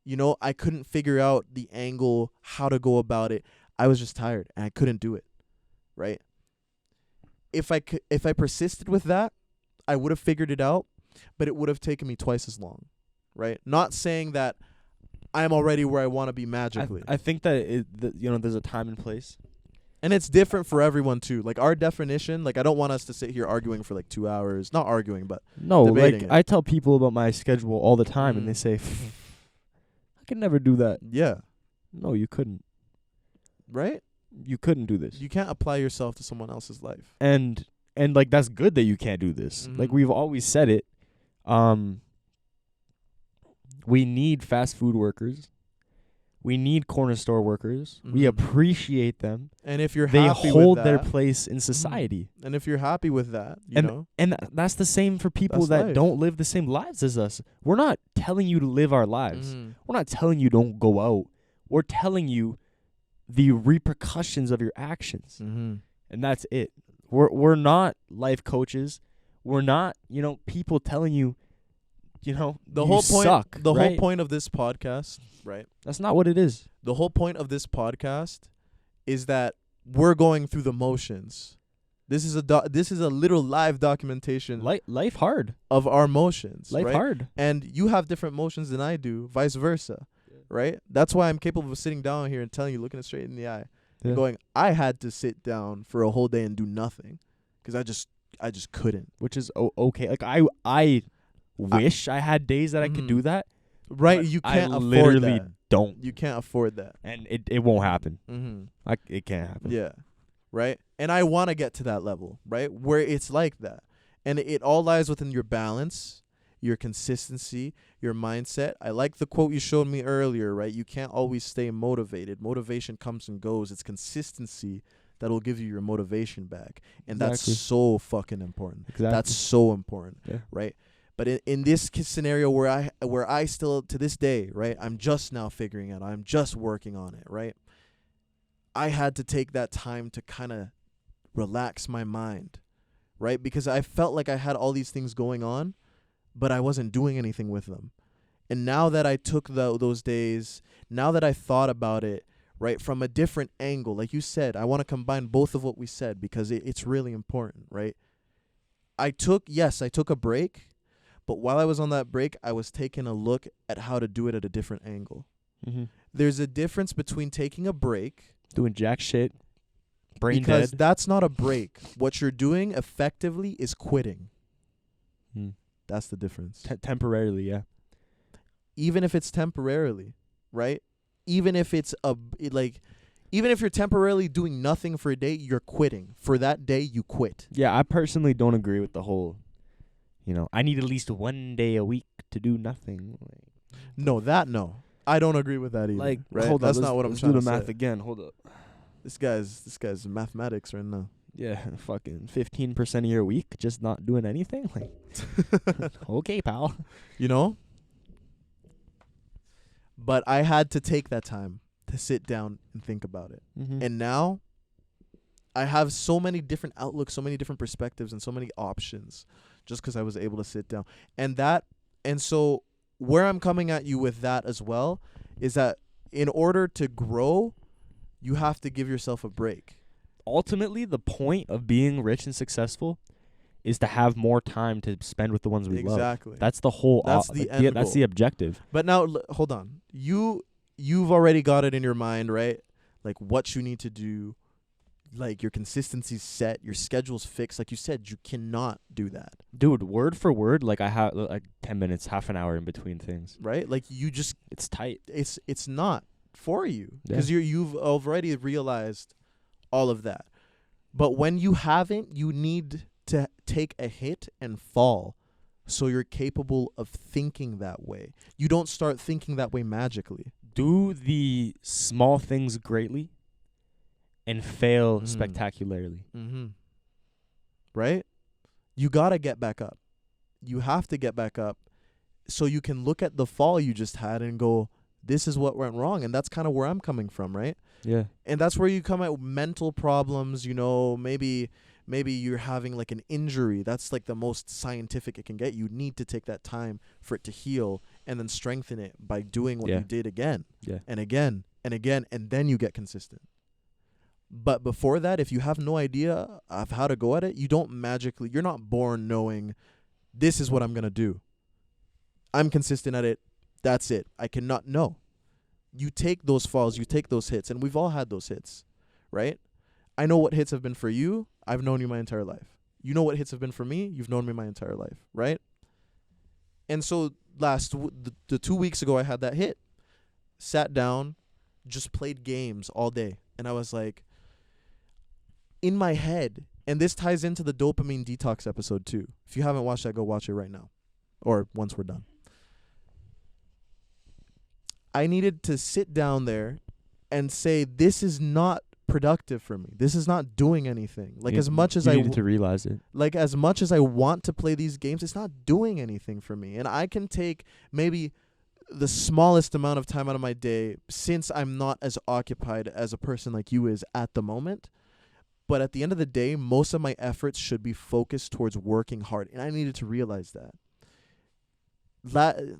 You know, I couldn't figure out the angle, how to go about it. I was just tired and I couldn't do it, right? If I persisted with that, I would have figured it out, but it would have taken me twice as long, right? Not saying that I'm already where I want to be magically. I think that, there's a time and place. And it's different for everyone too. Like our definition, like I don't want us to sit here arguing for like 2 hours. Not arguing, but no, debating like it. I tell people about my schedule all the time, and they say, "I could never do that." Yeah. No, you couldn't. Right? You couldn't do this. You can't apply yourself to someone else's life. And like that's good that you can't do this. Like we've always said it. We need fast food workers. We need corner store workers. We appreciate them. And if you're they happy hold with their that, place in society. And if you're happy with that, you know. And that's the same for people That's that life. don't live the same lives as us. We're not telling you to live our lives. We're not telling you don't go out. We're telling you the repercussions of your actions. And that's it. We're not life coaches. We're not, people telling you, the whole point suck, the right? whole point of this podcast, right? That's not what it is. The whole point of this podcast is that we're going through the motions. This is a little live documentation Life hard. of our motions, Life right? hard. And you have different motions than I do, vice versa, right? That's why I'm capable of sitting down here and telling you, looking it straight in the eye, and going, I had to sit down for a whole day and do nothing because I just couldn't. Which is okay. Like I wish I had days that I could do that. Right, you can't I afford literally that. don't. You can't afford that. And it won't happen. It can't happen. Yeah, right? And I want to get to that level, right, where it's like that. And it all lies within your balance, your consistency, your mindset. I like the quote you showed me earlier, right? You can't always stay motivated. Motivation comes and goes. It's consistency that'll give you your motivation back. And that's so fucking important. Exactly. That's so important, right? But in this scenario where I still, to this day, right, I'm just now figuring out, I'm just working on it, right? I had to take that time to kind of relax my mind, right? Because I felt like I had all these things going on, but I wasn't doing anything with them. And now that I took those days, now that I thought about it, right, from a different angle, like you said, I want to combine both of what we said because it's really important, right? I took a break. But while I was on that break, I was taking a look at how to do it at a different angle. There's a difference between taking a break, doing jack shit, brain because dead. that's not a break. What you're doing effectively is quitting. That's the difference. Temporarily, yeah. Even if it's temporarily, right? Even if it's even if you're temporarily doing nothing for a day, you're quitting. For that day, you quit. Yeah, I personally don't agree with the whole, I need at least 1 day a week to do nothing. No. I don't agree with that either. Like, right? hold That's up, not what I'm let's trying do to the math say. again. Hold up. This guy's mathematics right now. Yeah, fucking 15% of your week just not doing anything. Like, okay, pal. But I had to take that time to sit down and think about it. And now I have so many different outlooks, so many different perspectives, and so many options just because I was able to sit down. And so where I'm coming at you with that as well is that in order to grow, you have to give yourself a break. Ultimately, the point of being rich and successful is to have more time to spend with the ones we love. Exactly. That's the whole. That's the end That's goal. the objective. But now, hold on. You've already got it in your mind, right? Like what you need to do. Like your consistency's set, your schedule's fixed. Like you said, you cannot do that. Dude, word for word, like I have like 10 minutes, half an hour in between things. Right? Like you just, it's tight. It's not for you Yeah. because you've already realized all of that. But when you haven't, you need to take a hit and fall so you're capable of thinking that way. You don't start thinking that way magically. Do the small things greatly and fail spectacularly. Mm-hmm. Right? You got to get back up. You have to get back up so you can look at the fall you just had and go, this is what went wrong. And that's kind of where I'm coming from, right? Yeah. And that's where you come at mental problems, maybe you're having like an injury. That's like the most scientific it can get. You need to take that time for it to heal and then strengthen it by doing what you did again and again and again, and then you get consistent. But before that, if you have no idea of how to go at it, you're not born knowing this is what I'm going to do. I'm consistent at it. That's it. I cannot know. You take those falls, you take those hits, and we've all had those hits, right? I know what hits have been for you. I've known you my entire life. You know what hits have been for me. You've known me my entire life, right? And so the 2 weeks ago, I had that hit. Sat down, just played games all day. And I was like, in my head, and this ties into the dopamine detox episode too. If you haven't watched that, go watch it right now. Or once we're done. I needed to sit down there and say, this is not productive for me. This is not doing anything. Like as much as I needed to realize it. Like as much as I want to play these games, it's not doing anything for me. And I can take maybe the smallest amount of time out of my day since I'm not as occupied as a person like you is at the moment. But at the end of the day, most of my efforts should be focused towards working hard. And I needed to realize that.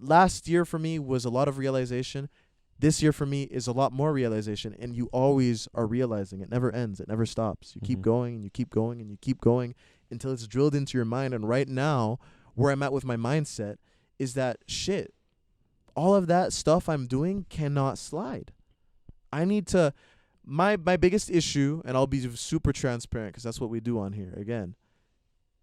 Last year for me was a lot of realization. This year for me is a lot more realization. And you always are realizing. It never ends. It never stops. You keep going and you keep going and you keep going until it's drilled into your mind. And right now, where I'm at with my mindset is that shit, all of that stuff I'm doing cannot slide. I need to... My biggest issue, and I'll be super transparent because that's what we do on here. Again,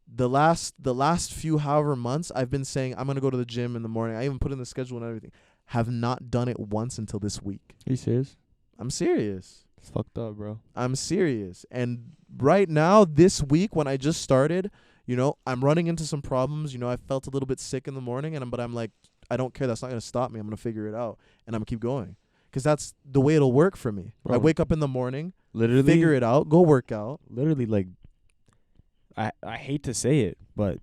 the last few however months, I've been saying I'm gonna go to the gym in the morning. I even put in the schedule and everything. Have not done it once until this week. Are you serious? I'm serious. It's fucked up, bro. I'm serious. And right now, this week when I just started, I'm running into some problems. I felt a little bit sick in the morning, but I'm like, I don't care. That's not gonna stop me. I'm gonna figure it out, and I'm gonna keep going. Because that's the way it'll work for me. Bro. I wake up in the morning, literally figure it out, go work out. Literally, like, I hate to say it, but,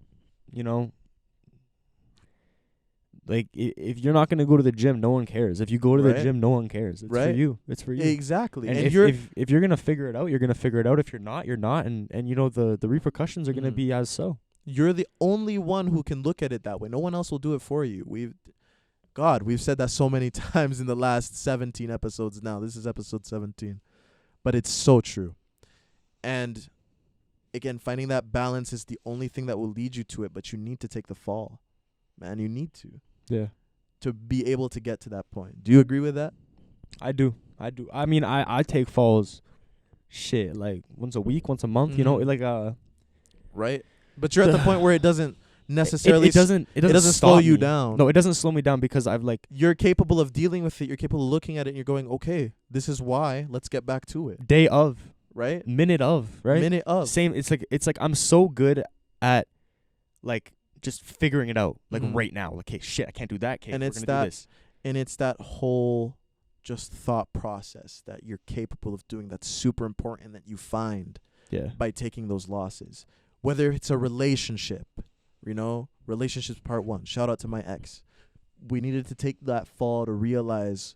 like, if you're not going to go to the gym, no one cares. If you go to the gym, no one cares. It's for you. It's for you. Exactly. And if you're going to figure it out, you're going to figure it out. If you're not, you're not. And the repercussions are going to be as so. You're the only one who can look at it that way. No one else will do it for you. We've said that so many times in the last 17 episodes now. This is episode 17. But it's so true. And, again, finding that balance is the only thing that will lead you to it. But you need to take the fall. Man, you need to. Yeah. To be able to get to that point. Do you agree with that? I do. I mean, I take falls, like, once a week, once a month, Right? But you're at the point where it doesn't... necessarily it doesn't slow you down. No, it doesn't slow me down because you're capable of dealing with it. You're capable of looking at it and you're going, okay, this is why. Let's get back to it. Day of, right? Minute of, right? Minute of. Same. It's like I'm so good at like just figuring it out like right now. Like, hey, shit, I can't do that. And it's that whole just thought process that you're capable of doing that's super important that you find by taking those losses. Whether it's a relationship. Relationships part 1. Shout out to my ex. We needed to take that fall to realize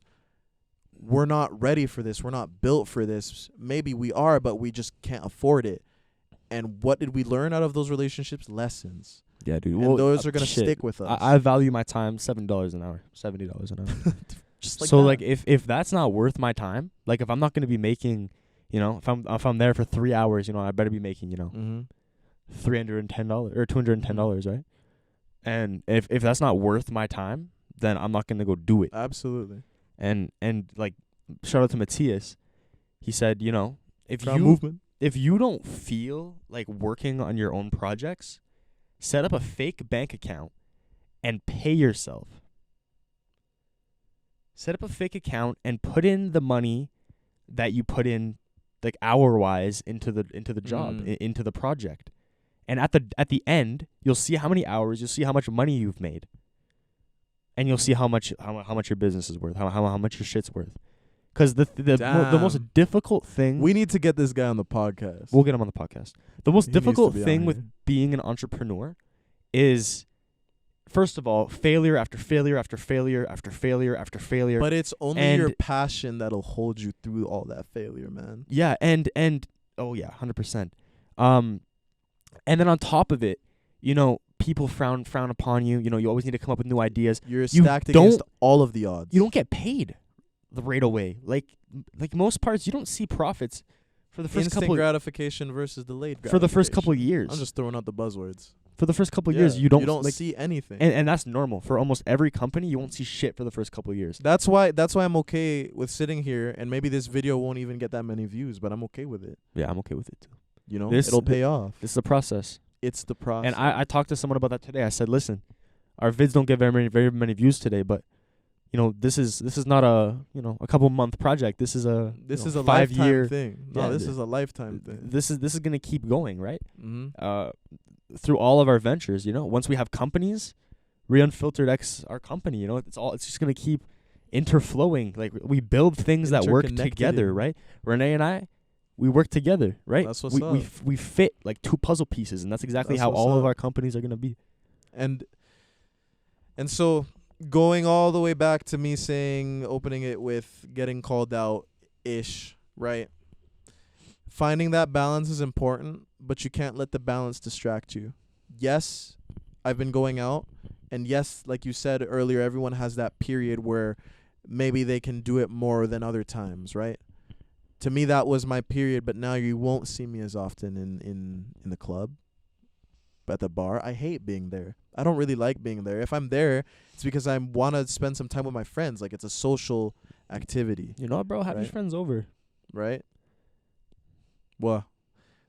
we're not ready for this. We're not built for this. Maybe we are, but we just can't afford it. And what did we learn out of those relationships? Lessons. Yeah, dude. And those are going to stick with us. I value my time $7 an hour, $70 an hour. Just like so, that. like, if that's not worth my time, like, if I'm not going to be making, if I'm there for 3 hours, I better be making, $310 or $210, right? And if that's not worth my time, then I'm not gonna go do it. Absolutely. And like, shout out to Matthias. He said, if Crowd movement. if you don't feel like working on your own projects, set up a fake bank account and pay yourself. Set up a fake account and put in the money that you put in, like, hour-wise into the job, into the project. And at the end, you'll see how many hours, you'll see how much money you've made. And you'll see how much your business is worth, how much your shit's worth. Because the most difficult thing... We need to get this guy on the podcast. We'll get him on the podcast. The most difficult thing with here. being an entrepreneur is, first of all, failure after failure after failure after failure after failure. But it's only your passion that'll hold you through all that failure, man. Yeah, and oh yeah, 100%. And then on top of it, people frown upon you. You always need to come up with new ideas. You're stacked against all of the odds. You don't get paid right away. Like most parts, you don't see profits for the first instant gratification versus delayed gratification. For the first couple of years. I'm just throwing out the buzzwords. For the first couple of years, you don't see anything. And that's normal. For almost every company, you won't see shit for the first couple of years. That's why I'm okay with sitting here, and maybe this video won't even get that many views, but I'm okay with it. Yeah, I'm okay with it too. It'll pay off. This is a process. It's the process. And I talked to someone about that today. I said, listen, our vids don't get very many views today, but this is not a couple month project. This is a 5-year thing. No, this is a lifetime thing. This is gonna keep going, right? Mm-hmm. Through all of our ventures, once we have companies, Unfiltered X, our company, it's just gonna keep interflowing. Like, we build things that work together, right? Renee and I, we work together, right? That's what's up. We fit like two puzzle pieces, and that's exactly how all of our companies are gonna be. And so, going all the way back to me opening it with getting called out ish, right? Finding that balance is important, but you can't let the balance distract you. Yes, I've been going out, and yes, like you said earlier, everyone has that period where maybe they can do it more than other times, right? To me, that was my period, but now you won't see me as often in the club, at the bar. I hate being there. I don't really like being there. If I'm there, it's because I want to spend some time with my friends. Like, it's a social activity. Bro, have your friends over. Right? Well,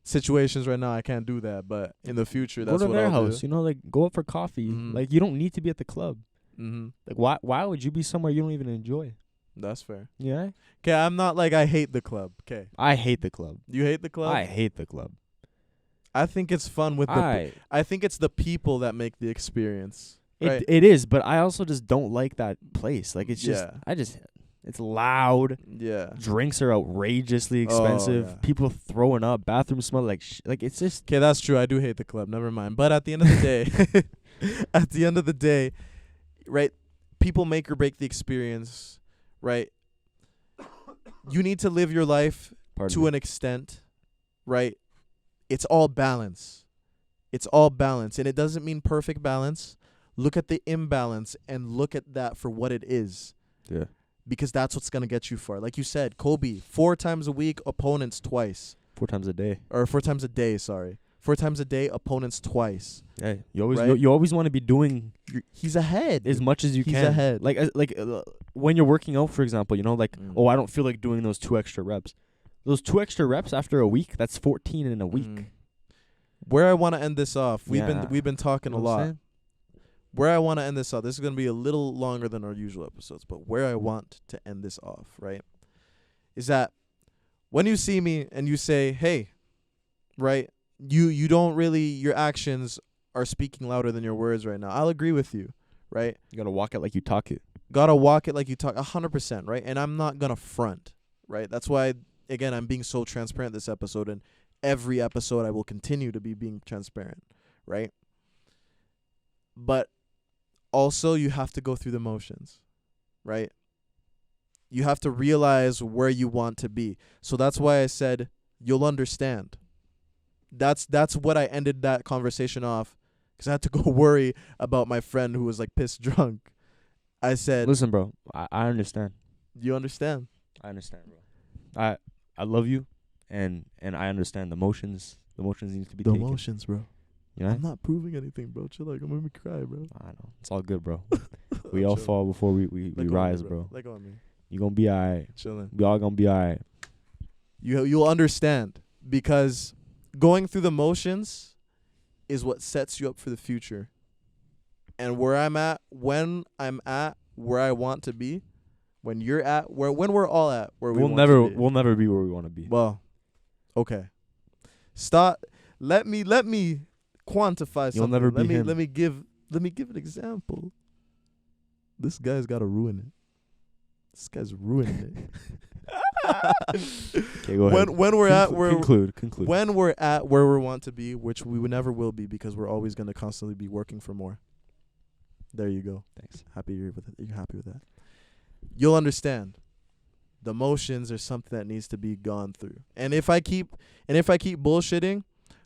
situations right now, I can't do that, but in the future, that's what I'll do. Go to their house, go out for coffee. Mm-hmm. Like, you don't need to be at the club. Mm-hmm. Like, why would you be somewhere you don't even enjoy? That's fair. Yeah? Okay, I'm not like I hate the club. Okay. I hate the club. You hate the club? I hate the club. I think it's fun with I think it's the people that make the experience. Right? It is, but I also just don't like that place. Like, it's just, it's loud. Yeah. Drinks are outrageously expensive. Oh, yeah. People throwing up. Bathrooms smell like like, it's just. Okay, that's true. I do hate the club. Never mind. But at the end of the day, right, people make or break the experience, right? You need to live your life to an extent, right? It's all balance. It's all balance. And it doesn't mean perfect balance. Look at the imbalance and look at that for what it is. Yeah. Because that's what's going to get you far. Like you said, Kobe, 4 times a week, opponents twice. 4 times a day. Or 4 times a day, sorry. 4 times a day, opponents twice. Yeah, you always want to be doing. He's ahead as much as you can. He's ahead. Like when you're working out, for example, I don't feel like doing those 2 extra reps. Those 2 extra reps after a week, that's 14 in a week. Where I want to end this off, we've been talking a lot. Where I want to end this off, this is going to be a little longer than our usual episodes, but where I want to end this off, right, is that when you see me and you say, hey, right, you don't really, your actions are speaking louder than your words right now. I'll agree with you, right? You got to walk it like you talk it. Got to walk it like you talk, 100%, right? And I'm not going to front, right? That's why, again, I'm being so transparent this episode, and every episode I will continue to be being transparent, right? But also, you have to go through the motions, right? You have to realize where you want to be. So that's why I said you'll understand. That's what I ended that conversation off, because I had to go worry about my friend who was like pissed drunk. I said, listen, bro, I understand. You understand? I understand, bro. I love you, and I understand the motions. The motions need to be The taken. emotions, bro. You know? I'm not proving anything, bro. Chill, like, I'm gonna make me cry, bro. I know. It's all good, bro. We all fall before we rise, bro. Let go of me. You gonna be alright. Chilling. We all gonna be alright. You'll understand, because going through the motions is what sets you up for the future. And where I'm at, when I'm at where I want to be, when you're at when we're all at where we want to be. We'll never be where we want to be. Well, okay. Stop. Let me quantify something. You'll never be him. Let me give an example. This guy's got to ruin it. This guy's ruining it. Okay, go ahead. When we're at where conclude. When we're at where we want to be, which we never will be, because we're always going to constantly be working for more. There you go. Thanks. You're happy with that. You'll understand. The motions are something that needs to be gone through. And if I keep bullshitting,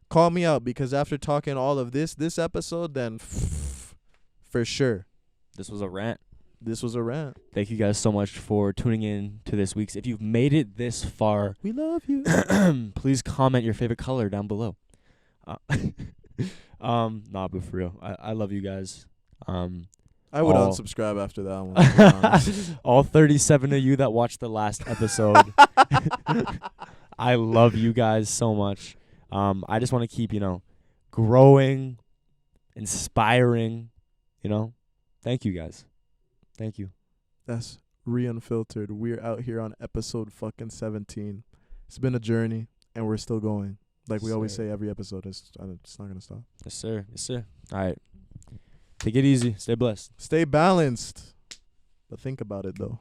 call me out, because after talking all of this episode, then for sure. This was a rant. Thank you guys so much for tuning in to this week's. If you've made it this far, we love you. Please comment your favorite color down below. Nah, but for real, I love you guys. I would unsubscribe after that one. All 37 of you that watched the last episode, I love you guys so much. I just want to keep, growing, inspiring, Thank you guys. Thank you. That's Unfiltered. We're out here on episode fucking 17. It's been a journey, and we're still going. Like we always say, every episode it's not gonna stop. Yes, sir. Yes, sir. All right. Take it easy. Stay blessed. Stay balanced. But think about it, though.